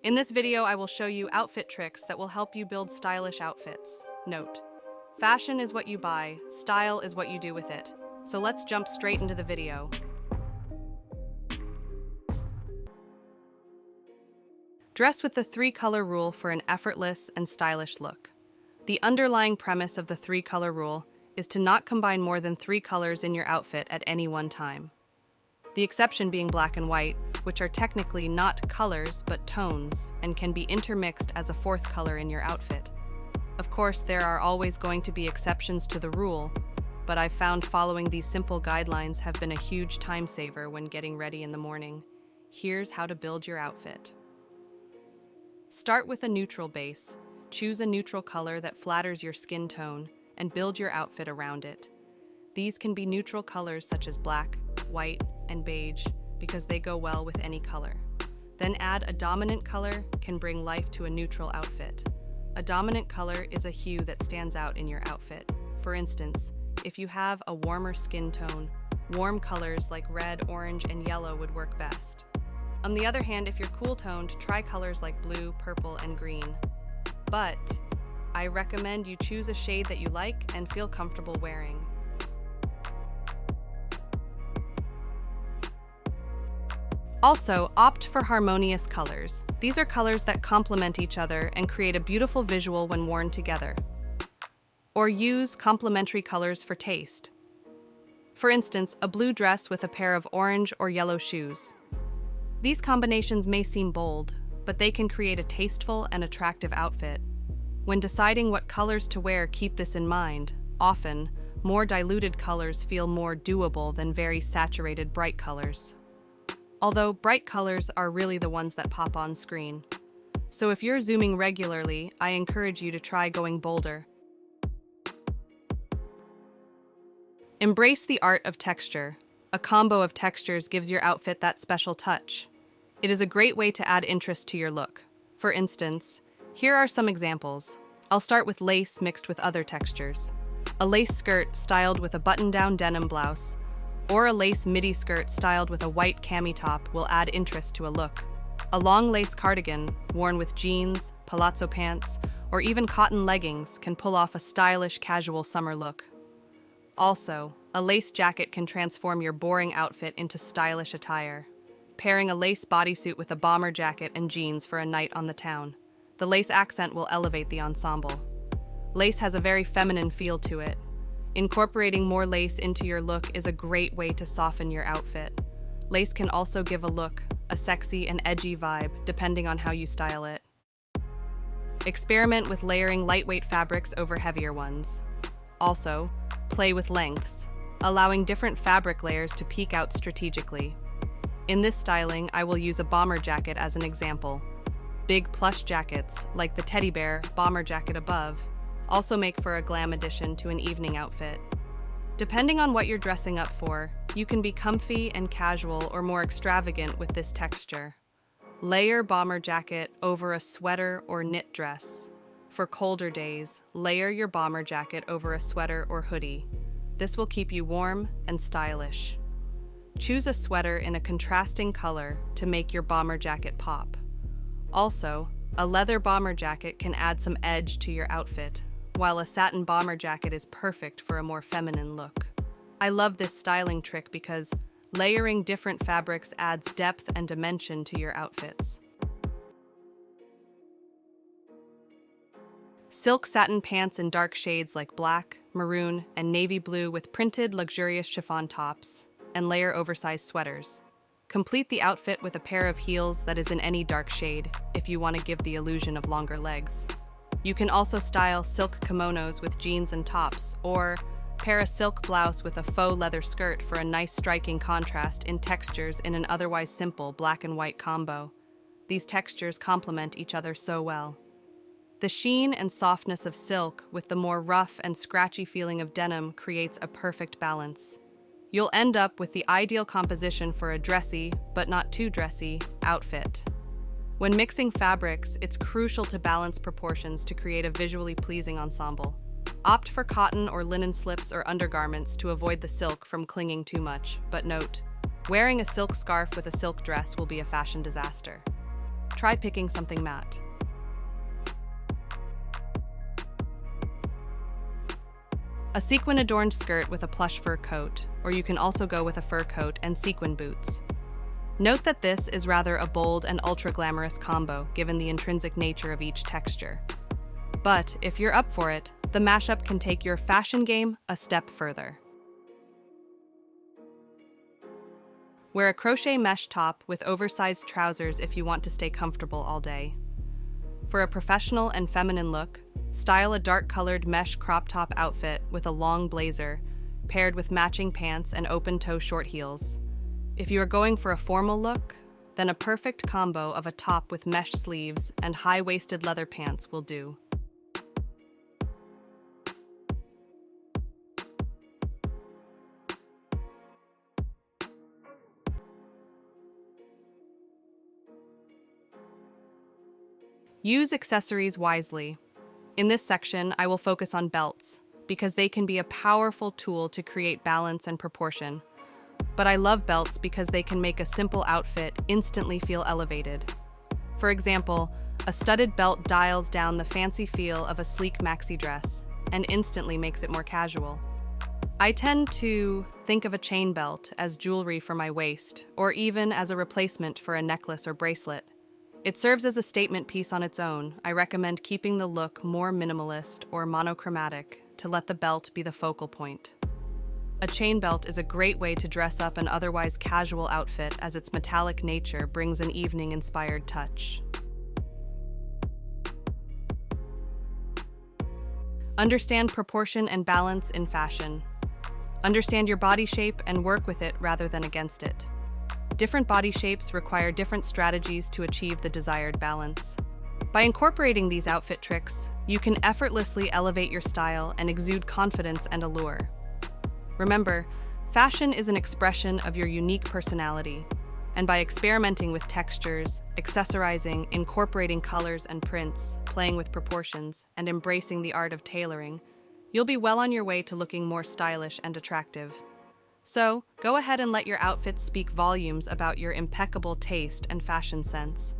In this video, I will show you outfit tricks that will help you build stylish outfits. Note: fashion is what you buy, style is what you do with it. So let's jump straight into the video. Dress with the 3-color rule for an effortless and stylish look. The underlying premise of the 3-color rule is to not combine more than 3 colors in your outfit at any one time. The exception being black and white, which are technically not colors but tones and can be intermixed as a 4th color in your outfit. Of course, there are always going to be exceptions to the rule, but I've found following these simple guidelines have been a huge time saver when getting ready in the morning. Here's how to build your outfit. Start with a neutral base. Choose a neutral color that flatters your skin tone and build your outfit around it. These can be neutral colors such as black, white, and beige because they go well with any color. Then add a dominant color can bring life to a neutral outfit. A dominant color is a hue that stands out in your outfit. For instance, if you have a warmer skin tone, warm colors like red, orange, and yellow would work best. On the other hand, if you're cool-toned, try colors like blue, purple, and green. But I recommend you choose a shade that you like and feel comfortable wearing. Also, opt for harmonious colors. These are colors that complement each other and create a beautiful visual when worn together. Or use complementary colors for taste. For instance, a blue dress with a pair of orange or yellow shoes. These combinations may seem bold, but they can create a tasteful and attractive outfit. When deciding what colors to wear, keep this in mind. Often, more diluted colors feel more doable than very saturated bright colors. Although bright colors are really the ones that pop on screen. So if you're zooming regularly, I encourage you to try going bolder. Embrace the art of texture. A combo of textures gives your outfit that special touch. It is a great way to add interest to your look. For instance, here are some examples. I'll start with lace mixed with other textures. A lace skirt styled with a button-down denim blouse, or a lace midi skirt styled with a white cami top will add interest to a look. A long lace cardigan worn with jeans, palazzo pants, or even cotton leggings can pull off a stylish casual summer look. Also, a lace jacket can transform your boring outfit into stylish attire. Pairing a lace bodysuit with a bomber jacket and jeans for a night on the town. The lace accent will elevate the ensemble. Lace has a very feminine feel to it. Incorporating more lace into your look is a great way to soften your outfit. Lace can also give a sexy and edgy vibe, depending on how you style it. Experiment with layering lightweight fabrics over heavier ones. Also, play with lengths, allowing different fabric layers to peek out strategically. In this styling, I will use a bomber jacket as an example. Big plush jackets, like the teddy bear bomber jacket above, also make for a glam addition to an evening outfit. Depending on what you're dressing up for, you can be comfy and casual or more extravagant with this texture. Layer bomber jacket over a sweater or knit dress. For colder days, layer your bomber jacket over a sweater or hoodie. This will keep you warm and stylish. Choose a sweater in a contrasting color to make your bomber jacket pop. Also, a leather bomber jacket can add some edge to your outfit, while a satin bomber jacket is perfect for a more feminine look. I love this styling trick because layering different fabrics adds depth and dimension to your outfits. Silk satin pants in dark shades like black, maroon, and navy blue with printed, luxurious chiffon tops, and layer oversized sweaters. Complete the outfit with a pair of heels that is in any dark shade if you want to give the illusion of longer legs. You can also style silk kimonos with jeans and tops, or pair a silk blouse with a faux leather skirt for a nice striking contrast in textures in an otherwise simple black and white combo. These textures complement each other so well. The sheen and softness of silk with the more rough and scratchy feeling of denim creates a perfect balance. You'll end up with the ideal composition for a dressy, but not too dressy, outfit. When mixing fabrics, it's crucial to balance proportions to create a visually pleasing ensemble. Opt for cotton or linen slips or undergarments to avoid the silk from clinging too much, but note, wearing a silk scarf with a silk dress will be a fashion disaster. try picking something matte. A sequin-adorned skirt with a plush fur coat, or you can also go with a fur coat and sequin boots. Note that this is rather a bold and ultra-glamorous combo given the intrinsic nature of each texture. But if you're up for it, the mashup can take your fashion game a step further. Wear a crochet mesh top with oversized trousers if you want to stay comfortable all day. For a professional and feminine look, style a dark-colored mesh crop top outfit with a long blazer, paired with matching pants and open-toe short heels. If you are going for a formal look, then a perfect combo of a top with mesh sleeves and high-waisted leather pants will do. Use accessories wisely. In this section, I will focus on belts, because they can be a powerful tool to create balance and proportion. But I love belts because they can make a simple outfit instantly feel elevated. For example, a studded belt dials down the fancy feel of a sleek maxi dress and instantly makes it more casual. I tend to think of a chain belt as jewelry for my waist, or even as a replacement for a necklace or bracelet. It serves as a statement piece on its own. I recommend keeping the look more minimalist or monochromatic to let the belt be the focal point. A chain belt is a great way to dress up an otherwise casual outfit as its metallic nature brings an evening-inspired touch. Understand proportion and balance in fashion. Understand your body shape and work with it rather than against it. Different body shapes require different strategies to achieve the desired balance. By incorporating these outfit tricks, you can effortlessly elevate your style and exude confidence and allure. Remember, fashion is an expression of your unique personality, and by experimenting with textures, accessorizing, incorporating colors and prints, playing with proportions, and embracing the art of tailoring, you'll be well on your way to looking more stylish and attractive. So, go ahead and let your outfits speak volumes about your impeccable taste and fashion sense.